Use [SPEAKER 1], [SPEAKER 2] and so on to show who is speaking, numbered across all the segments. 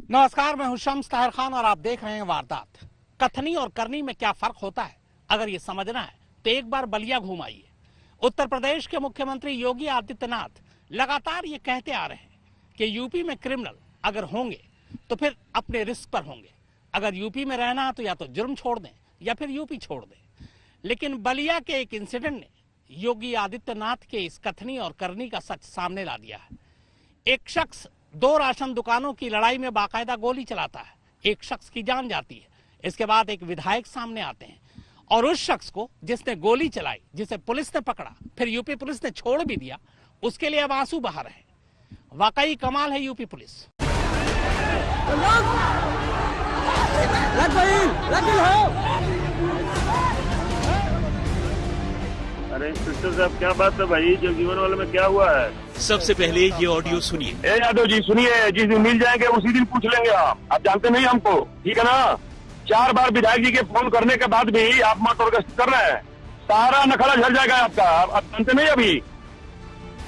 [SPEAKER 1] नमस्कार, मैं हूं शम्स ताहिर खान और आप देख रहे हैं वारदात। कथनी और करनी में क्या फर्क होता है, अगर ये समझना है तो एक बार बलिया घूम आइए। उत्तर प्रदेश के मुख्यमंत्री योगी आदित्यनाथ लगातार ये कहते आ रहे हैं कि यूपी में क्रिमिनल अगर होंगे तो फिर अपने रिस्क पर होंगे। अगर यूपी में रहना है तो या तो जुर्म छोड़ दें या फिर यूपी छोड़ दें। लेकिन बलिया के एक इंसिडेंट ने योगी आदित्यनाथ के इस कथनी और करनी का सच सामने ला दिया है। एक शख्स 2 राशन दुकानों की लड़ाई में बाकायदा गोली चलाता है, एक शख्स की जान जाती है। इसके बाद एक विधायक सामने आते हैं और उस शख्स को जिसने गोली चलाई, जिसे पुलिस ने पकड़ा, फिर यूपी पुलिस ने छोड़ भी दिया, उसके लिए अब आंसू बहा रहे हैं। वाकई कमाल है यूपी पुलिस।
[SPEAKER 2] अरे इंस्पेक्टर साहब, क्या बात है भाई, जगजीवन वाले में क्या हुआ है?
[SPEAKER 3] सबसे पहले ये ऑडियो सुनिए।
[SPEAKER 2] यादव जी सुनिए, जिस दिन मिल जाएंगे उसी दिन पूछ लेंगे। आप जानते नहीं हमको, ठीक है ना? 4 बार विधायक जी के फोन करने के बाद भी आप मार्गदर्शन कर रहे हैं, सारा नखड़ा झड़ जाएगा आपका। आप जानते नहीं अभी।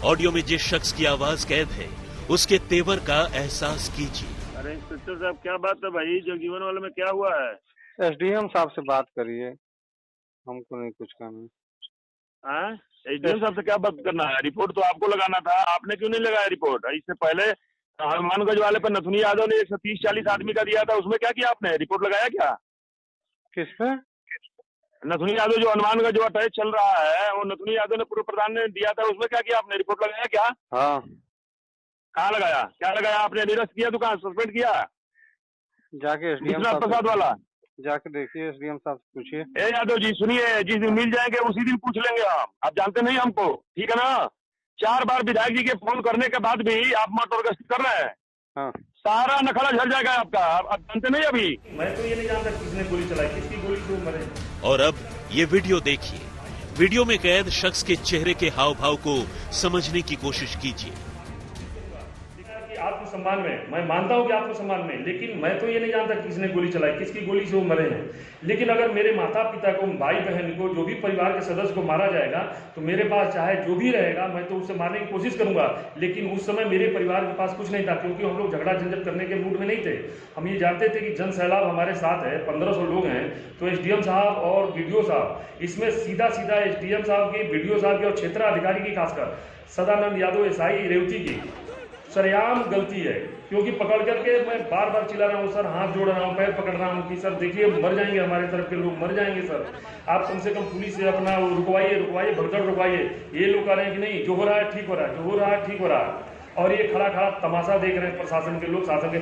[SPEAKER 3] ऑडियो में जिस शख्स की आवाज कैद है उसके तेवर का एहसास कीजिए।
[SPEAKER 2] अरे इंस्पेक्टर साहब, क्या बात है भाई, जगजीवन वाले में क्या हुआ है?
[SPEAKER 4] एसडीएम साहब से बात करिए, हमको नहीं कुछ कहना।
[SPEAKER 2] एसडीएम साहब से क्या बात करना है? रिपोर्ट तो आपको लगाना था, आपने क्यों नहीं लगाया रिपोर्ट? इससे पहले हनुमानगंज वाले पर नथुनी यादव ने 130-40 आदमी का दिया था, उसमें क्या किया आपने? रिपोर्ट लगाया क्या?
[SPEAKER 4] किस पे?
[SPEAKER 2] नथुनी यादव जो हनुमानगंज जो अटैच चल रहा है, वो नथुनी यादव ने पूर्व प्रधान ने दिया था, उसमें क्या किया आपने? रिपोर्ट लगाया क्या?
[SPEAKER 4] हाँ।
[SPEAKER 2] कहाँ लगाया? क्या लगाया आपने? निरस्त किया, दुकान सस्पेंड किया?
[SPEAKER 4] जाके एसडीएम
[SPEAKER 2] विश्वनाथ प्रसाद वाला
[SPEAKER 4] जाके देखिए, एसडीएम साहब से पूछिए।
[SPEAKER 2] यादव जी सुनिए, जिस दिन मिल जाएंगे उसी दिन पूछ लेंगे। आप जानते नहीं हमको, ठीक है ना? 4 बार विधायक जी के फोन करने के बाद भी आप मार्गदर्शन कर रहे हैं।
[SPEAKER 4] हाँ।
[SPEAKER 2] सारा नखड़ा झड़ जाएगा आपका। आप जानते नहीं अभी।
[SPEAKER 5] मैं तो ये नहीं जानता किसने गोली चलाई, किसकी गोली से वो मरे।
[SPEAKER 3] और अब ये वीडियो देखिए। वीडियो में कैद शख्स के चेहरे के हाव भाव को समझने की कोशिश कीजिए।
[SPEAKER 5] आत्मसम्मान में मैं मानता हूं कि आत्मसम्मान में, लेकिन मैं तो ये नहीं जानता किसने गोली चलाई, किसकी गोली से वो मरे हैं। लेकिन अगर मेरे माता पिता को, भाई बहन को, जो भी परिवार के सदस्य को मारा जाएगा तो मेरे पास चाहे जो भी रहेगा मैं तो उसे मारने की कोशिश करूंगा। लेकिन उस समय मेरे परिवार के पास कुछ नहीं था, क्योंकि हम लोग झगड़ा झंझट करने के मूड में नहीं थे। हम ये जानते थे कि जन सैलाब हमारे साथ है, 1500 लोग हैं। तो एसडीएम साहब और बीडीओ साहब, इसमें सीधा एसडीएम साहब की, बीडीओ साहब की और क्षेत्राधिकारी की, खासकर सदानंद यादव एसआई रेवती की सरेआम गलती है। क्योंकि पकड़ करके मैं बार बार चिल्ला रहा हूँ, सर हाथ जोड़ रहा हूँ, पैर पकड़ रहा हूँ कि सर देखिए मर जाएंगे, हमारे तरफ के लोग मर जाएंगे सर। आप कम से कम पुलिस से अपना रुकवाइए, भगदड़ रुकवाइए। ये लोग कह रहे हैं कि नहीं, जो हो रहा है ठीक हो रहा है, जो हो रहा है ठीक हो रहा है। और ये खड़ा तमाशा देख रहे हैं प्रशासन के लोग, शासन के।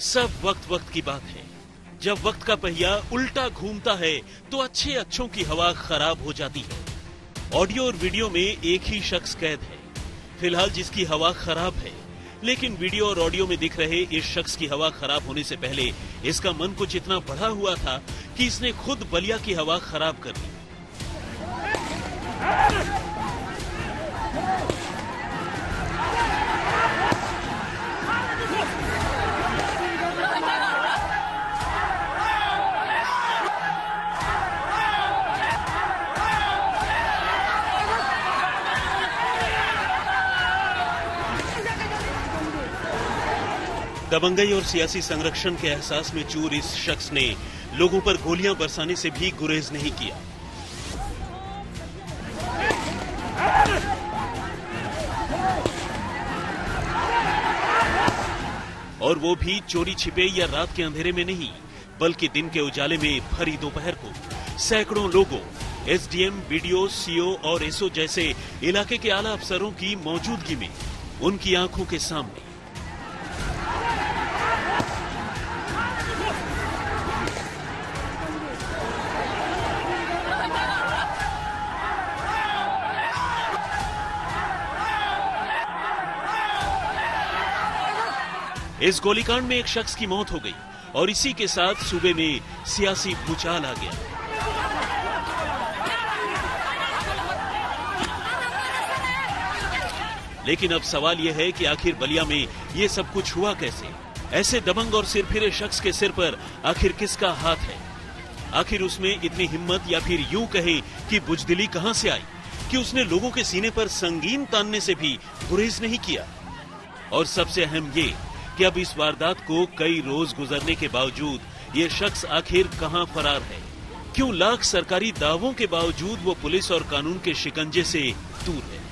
[SPEAKER 3] सब वक्त की बात है। जब वक्त का पहिया उल्टा घूमता है तो अच्छों की हवा खराब हो जाती है। ऑडियो और वीडियो में एक ही शख्स कैद है फिलहाल, जिसकी हवा खराब है। लेकिन वीडियो और ऑडियो में दिख रहे इस शख्स की हवा खराब होने से पहले इसका मन कुछ इतना बढ़ा हुआ था कि इसने खुद बलिया की हवा खराब कर दी। दबंगई और सियासी संरक्षण के एहसास में चूर इस शख्स ने लोगों पर गोलियां बरसाने से भी गुरेज नहीं किया। और वो भी चोरी छिपे या रात के अंधेरे में नहीं, बल्कि दिन के उजाले में भरी दोपहर को। सैकड़ों लोगों, एसडीएम, बीडीओ, सीओ और एसओ जैसे इलाके के आला अफसरों की मौजूदगी में उनकी आंखों के सामने। इस गोलीकांड में एक शख्स की मौत हो गई और इसी के साथ सूबे में सियासी भूचाल आ गया। लेकिन अब सवाल यह है कि आखिर बलिया में ये सब कुछ हुआ कैसे? ऐसे दबंग और सिरफिरे शख्स के सिर पर आखिर किसका हाथ है? आखिर उसमें इतनी हिम्मत या फिर यूं कहे कि बुजदिली कहां से आई कि उसने लोगों के सीने पर संगीन तानने से भी गुरेज नहीं किया? और सबसे अहम ये कि अब इस वारदात को कई रोज गुजरने के बावजूद ये शख्स आखिर कहां फरार है? क्यों लाख सरकारी दावों के बावजूद वो पुलिस और कानून के शिकंजे से दूर है?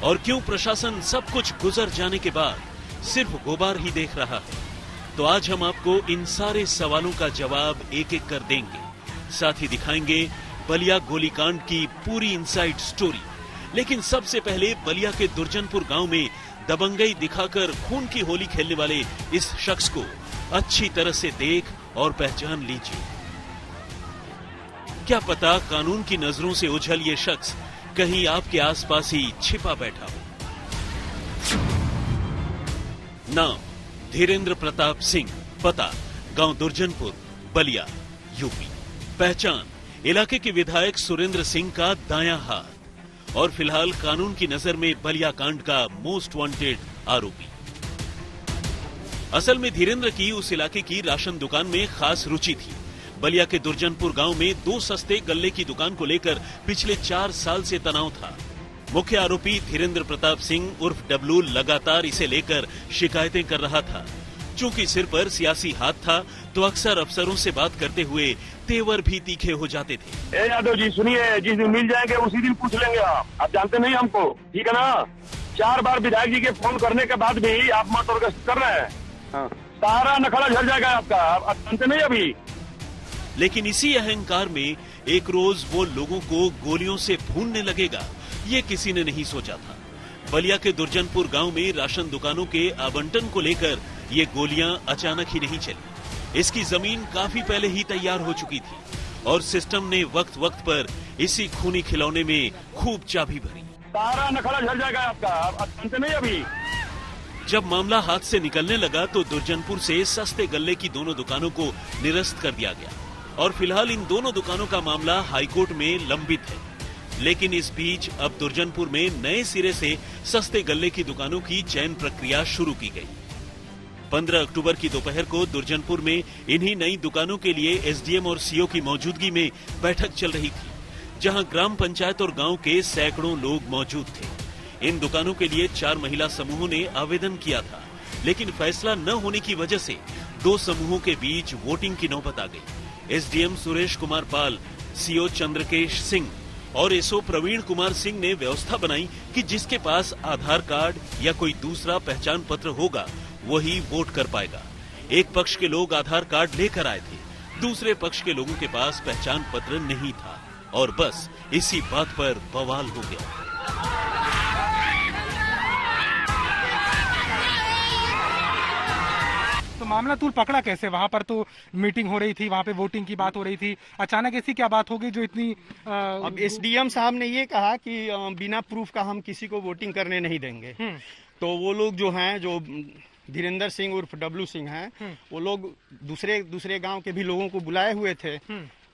[SPEAKER 3] और क्यों प्रशासन सब कुछ गुजर जाने के बाद सिर्फ गुबार ही देख रहा है? तो आज हम आपको इन सारे सवालों का जवाब एक एक कर देंगे। साथ ही दिखाएंगे बलिया गोलीकांड की पूरी इनसाइड स्टोरी। लेकिन सबसे पहले बलिया के दुर्जनपुर गांव में दबंगई दिखाकर खून की होली खेलने वाले इस शख्स को अच्छी तरह से देख और पहचान लीजिए। क्या पता कानून की नजरों से उछल ये शख्स कहीं आपके आसपास ही छिपा बैठा हो। नाम धीरेंद्र प्रताप सिंह, पता गांव दुर्जनपुर, बलिया, यूपी। पहचान इलाके के विधायक सुरेंद्र सिंह का दायां हाथ और फिलहाल कानून की नजर में बलिया कांड का मोस्ट वांटेड आरोपी। असल में धीरेंद्र की उस इलाके की राशन दुकान में खास रुचि थी। बलिया के दुर्जनपुर गांव में 2 सस्ते गल्ले की दुकान को लेकर पिछले 4 साल से तनाव था। मुख्य आरोपी धीरेंद्र प्रताप सिंह उर्फ डब्लू लगातार इसे लेकर शिकायतें कर रहा था। चूंकि सिर पर सियासी हाथ था तो अक्सर अफसरों से बात करते हुए तेवर भी तीखे हो जाते थे।
[SPEAKER 2] ए यादव जी सुनिए, जिस दिन मिल जाएंगे उसी दिन पूछ लेंगे आप जानते नहीं हमको, ठीक है ना? 4 बार विधायक जी के फोन करने के बाद भी आप मत और कर रहे हैं। हाँ। सारा नखड़ा झड़ जाएगा आपका, आप जानते नहीं अभी।
[SPEAKER 3] लेकिन इसी अहंकार में एक रोज वो लोगों को गोलियों से भूनने लगेगा, ये किसी ने नहीं सोचा था। बलिया के दुर्जनपुर गांव में राशन दुकानों के आवंटन को लेकर ये गोलियां अचानक ही नहीं चली। इसकी जमीन काफी पहले ही तैयार हो चुकी थी और सिस्टम ने वक्त वक्त पर इसी खूनी खिलौने में खूब चाबी भरी।
[SPEAKER 2] सारा नखड़ा झड़ जाएगा आपका, आप जानते नहीं अभी।
[SPEAKER 3] जब मामला हाथ से निकलने लगा तो दुर्जनपुर से सस्ते गल्ले की दोनों दुकानों को निरस्त कर दिया गया और फिलहाल इन दोनों दुकानों का मामला हाईकोर्ट में लंबित है। लेकिन इस बीच अब दुर्जनपुर में नए सिरे से सस्ते गल्ले की दुकानों की चयन प्रक्रिया शुरू की गई। 15 अक्टूबर की दोपहर को दुर्जनपुर में इन्हीं नई दुकानों के लिए एसडीएम और सीओ की मौजूदगी में बैठक चल रही थी, जहां ग्राम पंचायत और गांव के सैकड़ों लोग मौजूद थे। इन दुकानों के लिए 4 महिला समूहों ने आवेदन किया था, लेकिन फैसला न होने की वजह से 2 समूहों के बीच वोटिंग की नौबत आ गई। एसडीएम सुरेश कुमार पाल, सीओ चंद्रकेश सिंह और एसओ प्रवीण कुमार सिंह ने व्यवस्था बनाई कि जिसके पास आधार कार्ड या कोई दूसरा पहचान पत्र होगा वही वोट कर पाएगा। एक पक्ष के लोग आधार कार्ड लेकर आए थे, दूसरे पक्ष के लोगों के पास पहचान पत्र नहीं था और बस इसी बात पर बवाल हो गया।
[SPEAKER 6] तो मामला तूल पकड़ा कैसे? वहाँ पर तो मीटिंग हो रही थी, वहाँ पे वोटिंग की बात हो रही थी, अचानक ऐसी क्या बात हो गई जो इतनी
[SPEAKER 7] अब एसडीएम साहब ने ये कहा कि बिना प्रूफ का हम किसी को वोटिंग करने नहीं देंगे। तो वो लोग जो हैं, जो धीरेंद्र सिंह उर्फ डब्लू सिंह हैं, वो लोग दूसरे गांव के भी लोगों को बुलाए हुए थे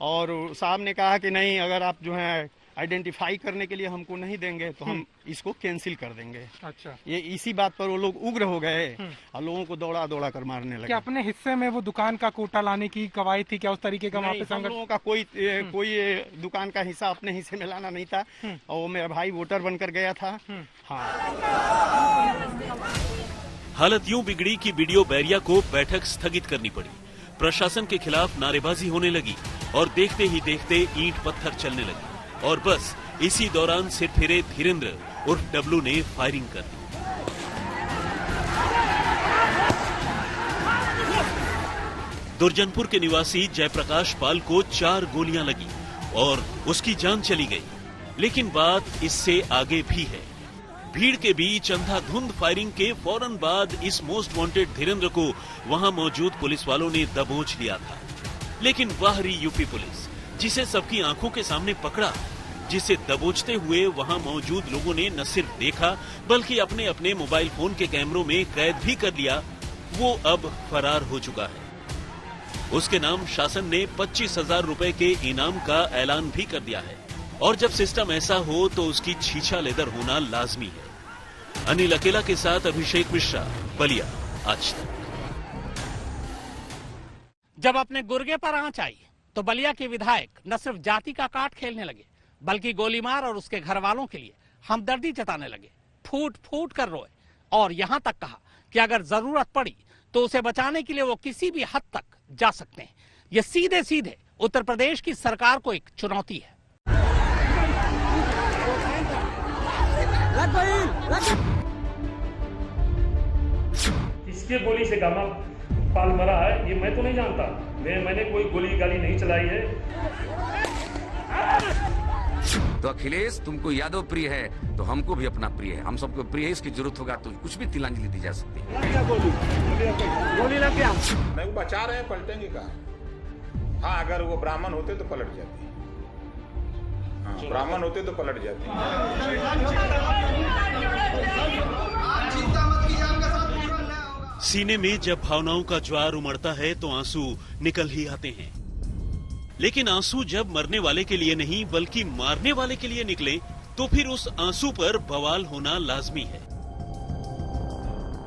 [SPEAKER 7] और साहब ने कहा कि नहीं, अगर आप जो है आइडेंटिफाई करने के लिए हमको नहीं देंगे तो हम इसको कैंसिल कर देंगे।
[SPEAKER 6] अच्छा,
[SPEAKER 7] ये इसी बात पर वो लोग उग्र हो गए और लोगों को दौड़ा दौड़ा कर मारने लगे।
[SPEAKER 6] क्या अपने हिस्से में वो दुकान का कोटा लाने की कवायद थी? क्या उस तरीके का वहाँ पे
[SPEAKER 7] हम लोगों का कोई दुकान का हिस्सा अपने हिस्से में लाना नहीं था और वो मेरा भाई वोटर बनकर गया था। हाँ।
[SPEAKER 3] हालत यूं बिगड़ी कि वीडियो बैरिया को बैठक स्थगित करनी पड़ी। प्रशासन के खिलाफ नारेबाजी होने लगी और देखते ही देखते ईंट पत्थर चलने लगे और बस इसी दौरान सिर फिरे धीरेंद्र उर्फ डब्लू ने फायरिंग कर दी। दुर्जनपुर के निवासी जयप्रकाश पाल को 4 गोलियां लगी और उसकी जान चली गई। लेकिन बात इससे आगे भी है। भीड़ के बीच अंधाधुंध फायरिंग के फौरन बाद इस मोस्ट वांटेड धीरेंद्र को वहां मौजूद पुलिस वालों ने दबोच लिया था। लेकिन बाहरी यूपी पुलिस, जिसे सबकी आंखों के सामने पकड़ा, जिसे दबोचते हुए वहां मौजूद लोगों ने न सिर्फ देखा बल्कि अपने अपने मोबाइल फोन के कैमरों में कैद भी कर लिया, वो अब फरार हो चुका है। उसके नाम शासन ने 25,000 रुपए के इनाम का ऐलान भी कर दिया है और जब सिस्टम ऐसा हो तो उसकी छीछा लेदर होना लाजमी है। अनिल अकेला के साथ अभिषेक मिश्रा, बलिया, आज तक।
[SPEAKER 1] जब अपने गुर्गे पर आंच आई तो बलिया के विधायक न सिर्फ जाति का काट खेलने लगे बल्कि गोलीमार और उसके घर वालों के लिए हमदर्दी जताने लगे। फूट फूट कर रोए और यहां तक कहा कि अगर जरूरत पड़ी तो उसे बचाने के लिए वो किसी भी हद तक जा सकते हैं। ये सीधे सीधे उत्तर प्रदेश की सरकार को एक चुनौती है।
[SPEAKER 5] किसके गोली से गामा पाल मरा है ये मैं तो नहीं जानता। मैंने कोई गोली गाली नहीं चलाई है।
[SPEAKER 8] तो अखिलेश, तुमको यादव प्रिय है तो हमको भी अपना प्रिय है, हम सबको प्रिय है। इसकी जरूरत होगा तो कुछ भी तिलांजलि दी जा सकती है।
[SPEAKER 2] गोली लग गया।
[SPEAKER 9] नहीं, वो बचा रहे हैं, पलटेंगे कहाँ? हाँ, अगर वो ब्राह्मण होते तो पलट जाते। हाँ, ब्राह्मण होते तो पलट जाते।
[SPEAKER 3] सीने में जब भावनाओं का ज्वार उमड़ता है तो आंसू निकल ही आते हैं, लेकिन आंसू जब मरने वाले के लिए नहीं बल्कि मारने वाले के लिए निकले तो फिर उस आंसू पर बवाल होना लाजमी है।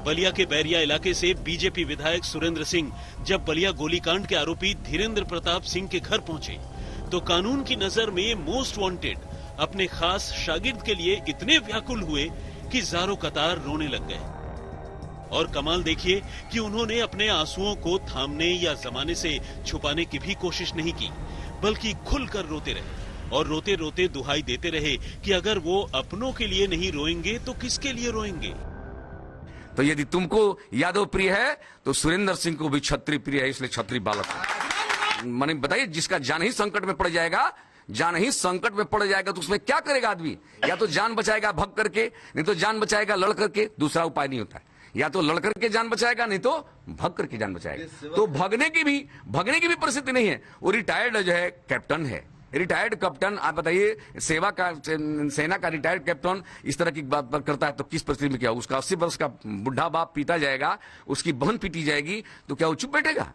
[SPEAKER 3] बलिया के बैरिया इलाके से बीजेपी विधायक सुरेंद्र सिंह जब बलिया गोलीकांड के आरोपी धीरेंद्र प्रताप सिंह के घर पहुंचे तो कानून की नजर में मोस्ट वांटेड अपने खास शागिर्द के लिए इतने व्याकुल हुए कि ज़ारों कतार रोने लग गए। और कमाल देखिए कि उन्होंने अपने आंसुओं को थामने या जमाने से छुपाने की भी कोशिश नहीं की, बल्कि खुलकर रोते रहे और रोते रोते दुहाई देते रहे कि अगर वो अपनों के लिए नहीं रोएंगे तो किसके लिए रोएंगे।
[SPEAKER 8] तो यदि तुमको यादव प्रिय है तो सुरेंद्र सिंह को भी छत्री प्रिय है, इसलिए छत्री बालक है। माने बताइए, जिसका जान ही संकट में पड़ जाएगा, जान ही संकट में पड़ जाएगा तो उसमें क्या करेगा आदमी? या तो जान बचाएगा भग करके, नहीं तो जान बचाएगा लड़ करके। दूसरा उपाय नहीं होता है। या तो लड़ करके जान बचाएगा, नहीं तो भग करके जान बचाएगा। तो भगने की भी परिस्थिति नहीं है। वो रिटायर्ड जो है कैप्टन है, रिटायर्ड कैप्टन। आप बताइए, सेना का रिटायर्ड कैप्टन इस तरह की बात करता है तो किस परिस्थिति में क्या? उसका 80 वर्ष का बुढ़ा बाप पीटा जाएगा, उसकी बहन पीटी जाएगी, तो क्या वो चुप बैठेगा?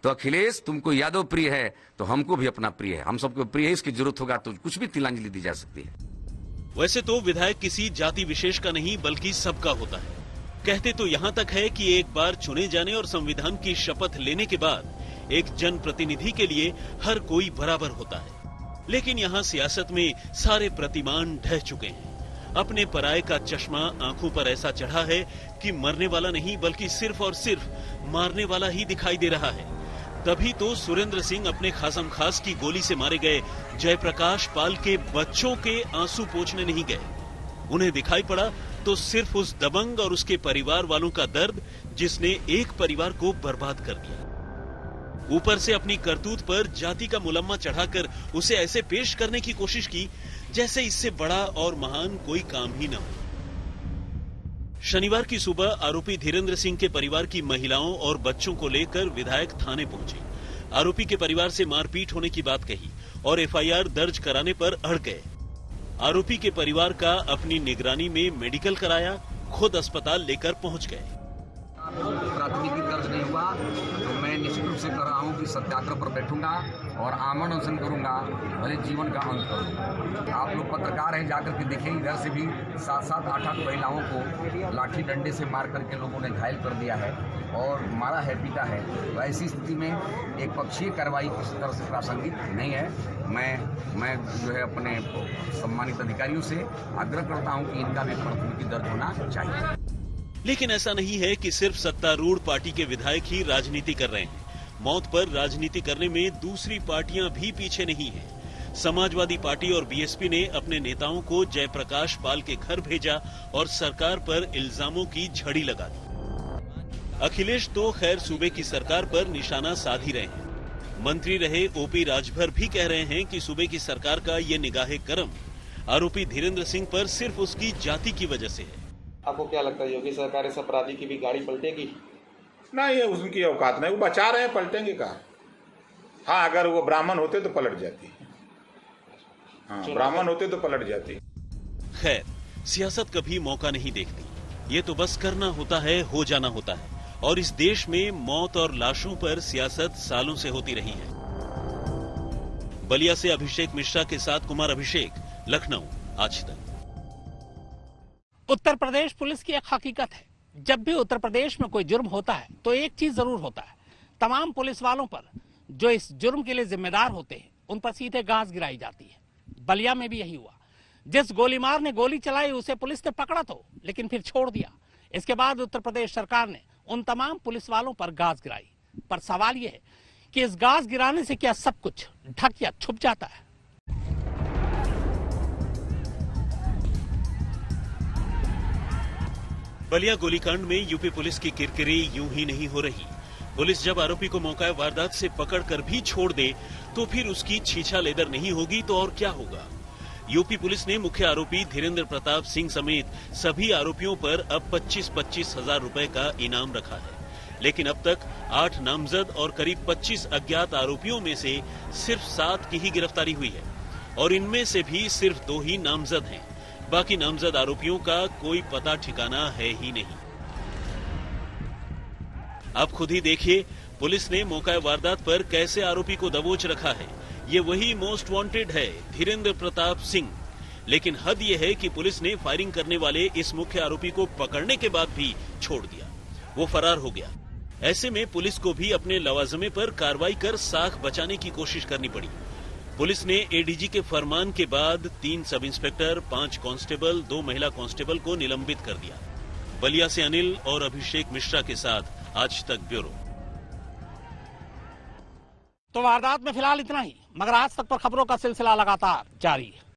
[SPEAKER 8] तो अखिलेश, तुमको यादव प्रिय है तो हमको भी अपना प्रिय है, हम सबको प्रिय है। इसकी जरूरत होगा तो कुछ भी तिलांजलि दी जा सकती है।
[SPEAKER 3] वैसे तो विधायक किसी जाति विशेष का नहीं बल्कि सबका होता है। कहते तो यहाँ तक है कि एक बार चुने जाने और संविधान की शपथ लेने के बाद एक जनप्रतिनिधि के लिए हर कोई बराबर होता है। लेकिन यहाँ सियासत में सारे प्रतिमान ढह चुके हैं। अपने पराये का चश्मा आंखों पर ऐसा चढ़ा है कि मरने वाला नहीं बल्कि सिर्फ और सिर्फ मारने वाला ही दिखाई दे रहा है। तभी तो सुरेंद्र सिंह अपने खासम खास की गोली से मारे गए जयप्रकाश पाल के बच्चों के आंसू पोंछने नहीं गए। उन्हें दिखाई पड़ा तो सिर्फ उस दबंग और उसके परिवार वालों का दर्द जिसने एक परिवार को बर्बाद कर दिया। ऊपर से अपनी करतूत पर जाति का मुलम्मा चढ़ाकर उसे ऐसे पेश करने की कोशिश की जैसे इससे बड़ा और महान कोई काम ही न हो। शनिवार की सुबह आरोपी धीरेंद्र सिंह के परिवार की महिलाओं और बच्चों को लेकर विधायक थाने पहुंचे। आरोपी के परिवार से मारपीट होने की बात कही और एफआईआर दर्ज कराने पर अड़ गए। आरोपी के परिवार का अपनी निगरानी में मेडिकल कराया, खुद अस्पताल लेकर पहुंच गए।
[SPEAKER 10] प्राथमिकी दर्ज नहीं हुआ तो मैं निश्चित रूप से कर रहा हूं कि सत्याग्रह पर बैठूंगा और आमरण अनशन करूंगा, भले जीवन का अंत करूंगा। आप लोग पत्रकार हैं, जाकर के देखें, इधर से भी 7-7, 8-8 महिलाओं को लाठी डंडे से मार करके लोगों ने घायल कर दिया है और मारा है, पीटा है। तो ऐसी स्थिति में एक पक्षीय कार्रवाई किसी तरह से प्रासंगिक नहीं है। मैं जो है अपने सम्मानित अधिकारियों से आग्रह करता हूं कि इनका भी प्राथमिकी दर्ज होना चाहिए।
[SPEAKER 3] लेकिन ऐसा नहीं है कि सिर्फ सत्तारूढ़ पार्टी के विधायक ही राजनीति कर रहे हैं। मौत पर राजनीति करने में दूसरी पार्टियां भी पीछे नहीं हैं। समाजवादी पार्टी और बीएसपी ने अपने नेताओं को जयप्रकाश पाल के घर भेजा और सरकार पर इल्जामों की झड़ी लगा दी। अखिलेश तो खैर सूबे की सरकार पर निशाना साध ही रहे हैं। मंत्री रहे ओपी राजभर भी कह रहे हैं कि सूबे की सरकार का ये निगाहे करम आरोपी धीरेंद्र सिंह पर सिर्फ उसकी जाति की वजह से है।
[SPEAKER 4] आपको क्या लगता है, योगी सरकार इस अपराधी की भी गाड़ी पलटेगी?
[SPEAKER 9] नहीं, ये उनकी औकात नहीं, वो बचा रहे हैं, पलटेंगे कहाँ? हाँ, अगर वो ब्राह्मण होते तो पलट जाती। हाँ, ब्राह्मण होते तो पलट जाती।
[SPEAKER 3] खैर, सियासत कभी मौका नहीं देखती, ये तो बस करना होता है, हो जाना होता है। और इस देश में मौत और लाशों पर सियासत सालों से होती रही है। बलिया से अभिषेक मिश्रा के साथ कुमार अभिषेक, लखनऊ, आज तक।
[SPEAKER 1] उत्तर प्रदेश पुलिस की एक हकीकत है, जब भी उत्तर प्रदेश में कोई जुर्म होता है तो एक चीज जरूर होता है, तमाम पुलिस वालों पर जो इस जुर्म के लिए जिम्मेदार होते हैं उन पर सीधे घास गिराई जाती है। बलिया में भी यही हुआ। जिस गोलीमार ने गोली चलाई उसे पुलिस ने पकड़ा तो, लेकिन फिर छोड़ दिया। इसके बाद उत्तर प्रदेश सरकार ने उन तमाम पुलिस वालों पर गाज गिराई। पर सवाल यह है कि इस गाज गिराने से क्या सब कुछ ढक या छुप जाता है?
[SPEAKER 3] बलिया गोलीकांड में यूपी पुलिस की किरकिरी यूं ही नहीं हो रही। पुलिस जब आरोपी को मौका वारदात से पकड़कर भी छोड़ दे तो फिर उसकी छीछा लेदर नहीं होगी तो और क्या होगा। यूपी पुलिस ने मुख्य आरोपी धीरेन्द्र प्रताप सिंह समेत सभी आरोपियों पर अब 25-25 हजार रुपए का इनाम रखा है। लेकिन अब तक 8 नामजद और करीब 25 अज्ञात आरोपियों में से सिर्फ 7 की ही गिरफ्तारी हुई है और इनमें से भी सिर्फ 2 ही नामजद हैं। बाकी नामजद आरोपियों का कोई पता ठिकाना है ही नहीं। आप खुद ही देखिए, पुलिस ने मौका वारदात पर कैसे आरोपी को दबोच रखा है। ये वही मोस्ट वांटेड है, धीरेन्द्र प्रताप सिंह। लेकिन हद ये है कि पुलिस ने फायरिंग करने वाले इस मुख्य आरोपी को पकड़ने के बाद भी छोड़ दिया, वो फरार हो गया। ऐसे में पुलिस को भी अपने लवाजमे पर कार्रवाई कर साख बचाने की कोशिश करनी पड़ी। पुलिस ने एडीजी के फरमान के बाद 3 सब इंस्पेक्टर, 5 कांस्टेबल, 2 महिला कांस्टेबल को निलंबित कर दिया। बलिया से अनिल और अभिषेक मिश्रा के साथ आज तक ब्यूरो।
[SPEAKER 1] तो वारदात में फिलहाल इतना ही, मगर आज तक पर खबरों का सिलसिला लगातार जारी है।